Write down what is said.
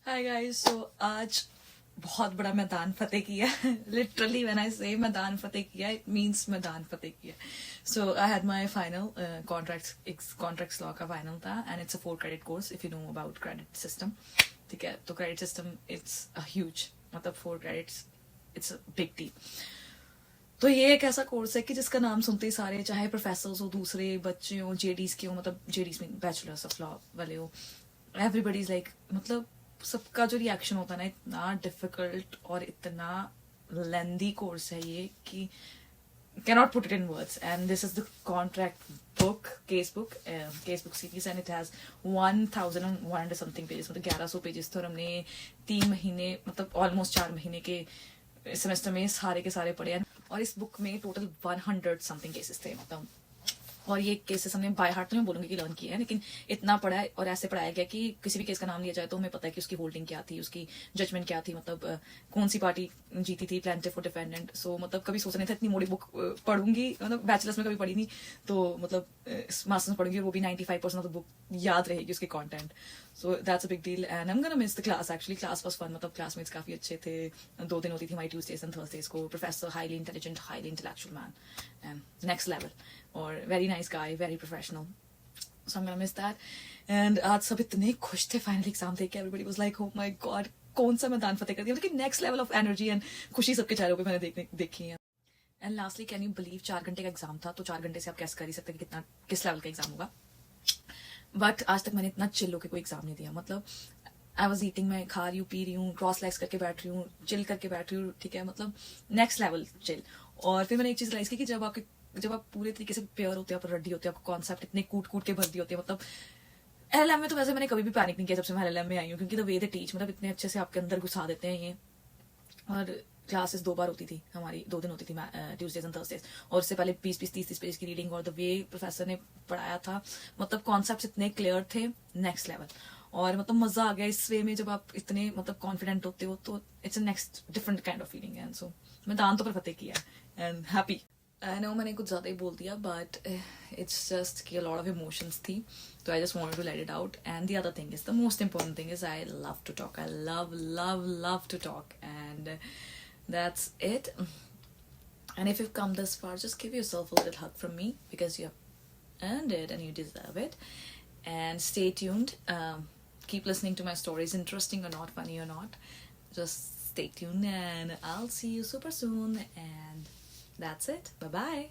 Hi guys, सो आज बहुत बड़ा मैदान फतेह किया है. लिटरली व्हेन आई से मैदान फतेह किया, इट मींस मैदान फतेह किया. So I had my final contracts law का फाइनल था, and it's a 4 credit course if you know about credit system. ठीक है, तो credit system it's a huge, मतलब 4 credits, it's a big deal. तो ये एक ऐसा कोर्स है कि जिसका नाम सुनते ही सारे, चाहे प्रोफेसर्स हो, दूसरे बच्चे हो, जेडीज के हो, मतलब जेडीज में बैचलर्स ऑफ लॉ वाले हो, एवरीबडी इज लाइक, मतलब सबका जो रिएक्शन होता है ना, इतना डिफिकल्ट और इतना लेंदी कोर्स है ये कि cannot put it in words. And this is the contract book, case book series, and it has 1100 something pages, मतलब 1100 पेजेस थे. और हमने 3 महीने, मतलब ऑलमोस्ट 4 महीने के सेमेस्टर में सारे के सारे पढ़े हैं. और इस बुक में टोटल 100 समथिंग केसेस थे, मतलब. और ये केसेस हमने बाय हार्ट तो मैं बोलूंगी कि लर्न किया है, लेकिन इतना पढ़ा है और ऐसे पढ़ाया गया कि किसी भी केस का नाम लिया जाए तो हमें पता है कि उसकी होल्डिंग क्या थी, उसकी जजमेंट क्या थी, मतलब कौन सी पार्टी जीती थी, प्लेंटिफ और डिफेंडेंट. सो मतलब कभी सोचा नहीं था इतनी मोटी बुक पढ़ूंगी, मतलब बैचलर्स में कभी पढ़ी नहीं, तो मतलब मास्टर्स में पढ़ूंगी, वो भी 95% ऑफ द बुक याद रहेगी उसके content. So that's a big deal, and I am gonna miss the class. Actually class was fun, मतलब क्लासमेट्स काफी अच्छे थे. 2 दिन होती थी हमारी, ट्यूसडेज एंड थर्सडेज को. Professor highly intelligent, highly intellectual man, and next level, और very nice guy, very professional. So I am gonna miss that. And आज सब इतने खुश थे फाइनल एग्जाम देके. Everybody was like, oh my God, कौन सा मैदान फतेह कर दिया. मतलब next level of energy and खुशी सबके चेहरों पे मैंने देखी है. And lastly, can you believe 4 घंटे का एग्जाम था, तो 4 घंटे से आप कैसे कर ही सकते हैं कि कितना, किस लेवल का एग्जाम होगा. बट आज तक मैंने इतना चिल होकर कोई एग्जाम नहीं दिया. मतलब आई वॉज ईटिंग, मैं खा रही हूँ, पी रही हूँ, क्रॉस लेग्स करके बैठ रही हूँ, चिल करके बैठ रही हूँ. ठीक है, मतलब नेक्स्ट लेवल चिल. और फिर मैंने एक चीज रियलाइज की कि जब आप पूरे तरीके से प्योर होते हो, आप रेडी होते हो, आपको कॉन्सेप्ट इतने कूट कूट के भर दिए होते हैं. मतलब एलएलएम में तो वैसे मैंने कभी भी पैनिक नहीं किया जब से मैं एलएलएम में आई हूँ, क्योंकि द वे दे टीच, मतलब इतने अच्छे से आपके अंदर घुसा देते हैं ये. और क्लासेस 2 बार होती थी हमारी, 2 दिन होती थी, ट्यूसडेज एंड थर्सडेज. और उससे पहले 20-20, 30-30 पेज की रीडिंग. और द वे प्रोफेसर ने पढ़ाया था, मतलब कॉन्सेप्ट इतने क्लियर थे, नेक्स्ट लेवल. और मतलब मजा आ गया इस वे में, जब आप इतने मतलब कॉन्फिडेंट होते हो तो it's a next different kind of feeling. And so मैं दान तो पर फतेह किया है, एंड हैप्पी. आई नो मैंने कुछ ज्यादा ही बोल दिया, बट इट्स जस्ट कि अ लॉट ऑफ इमोशंस थी, तो I just wanted to let it out. And the other thing is, the most important thing is, I love to talk. I love love love to talk, and that's it. And if you've come this far, just give yourself a little hug from me, because you have earned it and you deserve it. And stay tuned. Keep listening to my stories, interesting or not, funny or not. Just stay tuned, and I'll see you super soon. And that's it. Bye bye.